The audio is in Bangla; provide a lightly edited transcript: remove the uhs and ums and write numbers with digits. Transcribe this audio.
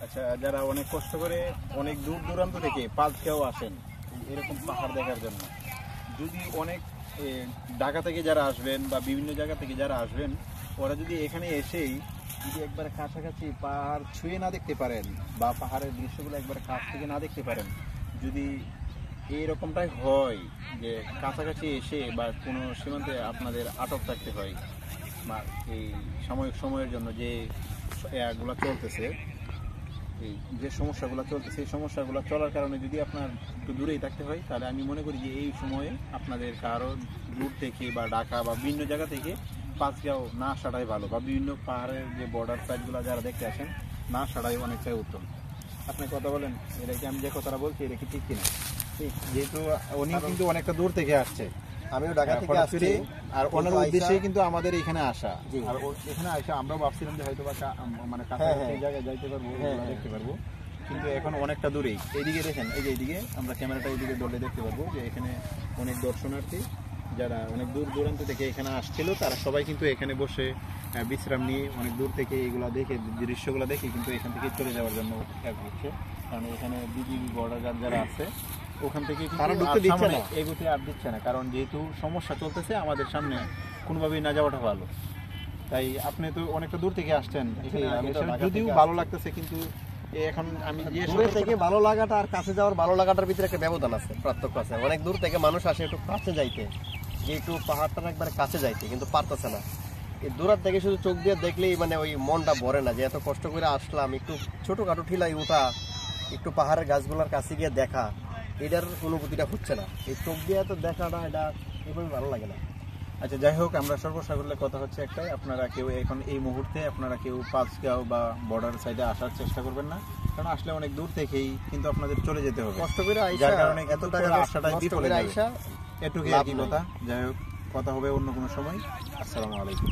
আচ্ছা, যারা অনেক কষ্ট করে অনেক দূর দূরান্ত থেকে পাঁচগাঁও আসেন এরকম পাহাড় দেখার জন্য, যদি অনেক ঢাকা থেকে যারা আসবেন বা বিভিন্ন জায়গা থেকে যারা আসবেন, ওরা যদি এখানে এসেই যদি একবারে কাছাকাছি পাহাড় ছুঁয়ে না দেখতে পারেন বা পাহাড়ের দৃশ্যগুলো একবারে কাছ থেকে না দেখতে পারেন, যদি এইরকমটাই হয় যে কাছাকাছি এসে বা কোনো সীমান্তে আপনাদের আটক থাকতে হয় বা এই সময়ের জন্য যে এগুলো চলতেছে, এই যে সমস্যাগুলো চলতেছে এই সমস্যাগুলো চলার কারণে যদি আপনার একটু দূরেই থাকতে হয়, তাহলে আমি মনে করি যে এই সময়ে আপনাদের কারো দূর থেকে বা ঢাকা বা বিভিন্ন জায়গা থেকে পাঁচগাঁও না আসাটাই ভালো, বা বিভিন্ন পাহাড়ের যে বর্ডার সাইডগুলো যারা দেখতে আসেন না আসাটাই অনেকটাই উত্তম। আপনি কথা বলেন, এটা কি আমি যে কথাটা বলছি এটা কি ঠিক কিনা? ঠিক, যেহেতু উনি কিন্তু অনেকটা দূর থেকে আসছে, আমিও ঢাকা থেকে আসছি, আর ওনার উদ্দেশ্যে কিন্তু আমাদের এখানে আসা, আর এখানে আসা আমরাও ভাবছিলাম যে হয়তো বা মানে কাছাকাছি জায়গায় যাইতে পারবো, দেখতে পারবো, কিন্তু এখন অনেকটা দূরেই। এইদিকে দেখেন, এই যে এইদিকে আমরা ক্যামেরাটা এইদিকে ধরলে দেখতে পারবো যে এখানে অনেক দর্শনার্থী যারা অনেক দূর দূরান্ত থেকে এখানে আসছিল, তারা সবাই কিন্তু এখানে বসে বিশ্রাম নিয়ে অনেক দূর থেকে এইগুলো দেখে, দৃশ্যগুলো দেখে কিন্তু এখান থেকে চলে যাওয়ার জন্য হচ্ছে। কারণ এখানে বিজিবি বর্ডার গার্ড যারা আছে ওখান থেকে তারা ঢুকতে দিচ্ছে না, এগুতে আর দিচ্ছে না, কারণ যেহেতু সমস্যা চলতেছে আমাদের সামনে, কোনোভাবেই না যাওয়াটা ভালো। তাই আপনি তো অনেকটা দূর থেকে আসছেন, যদিও ভালো লাগতেছে, কিন্তু এখন আমি যে দূর থেকে ভালো লাগাটা আর কাছে যাওয়ার ভালো লাগাটার ভিতরে একটা ব্যবধান আছে, পার্থক্য আছে। অনেক দূর থেকে মানুষ আসে একটু কাছে যাইতে, যে একটু পাহাড়টা একবারে কাছে যাইতে, কিন্তু পারতেছে না। এই দূরার থেকে শুধু চোখ দিয়ে দেখলেই মানে ওই মনটা ভরে না, যে এত কষ্ট করে আসলাম, একটু ছোটোখাটো ঠিলাই ওঠা, একটু পাহাড়ের গাছগুলোর কাছে গিয়ে দেখা, এটার অনুভূতিটা হচ্ছে না। এই চোখ দিয়ে তো দেখাটা এটা এভাবে ভালো লাগে না। আচ্ছা, যাই হোক, আমরা সর্বসাগরের কথা হচ্ছে একটাই, আপনারা কেউ এখন এই মুহূর্তে আপনারা কেউ পাঁচগাঁও বা বর্ডার সাইডে আসার চেষ্টা করবেন না, কারণ আসলে অনেক দূর থেকেই কিন্তু আপনাদের চলে যেতে হবে, কষ্ট করে যার কারণে এত টাকা আসাটাই বিফলে যাবে। এটুকুই আর কি কথা। যাই হোক, কথা হবে অন্য কোনো সময়। আসসালামু আলাইকুম।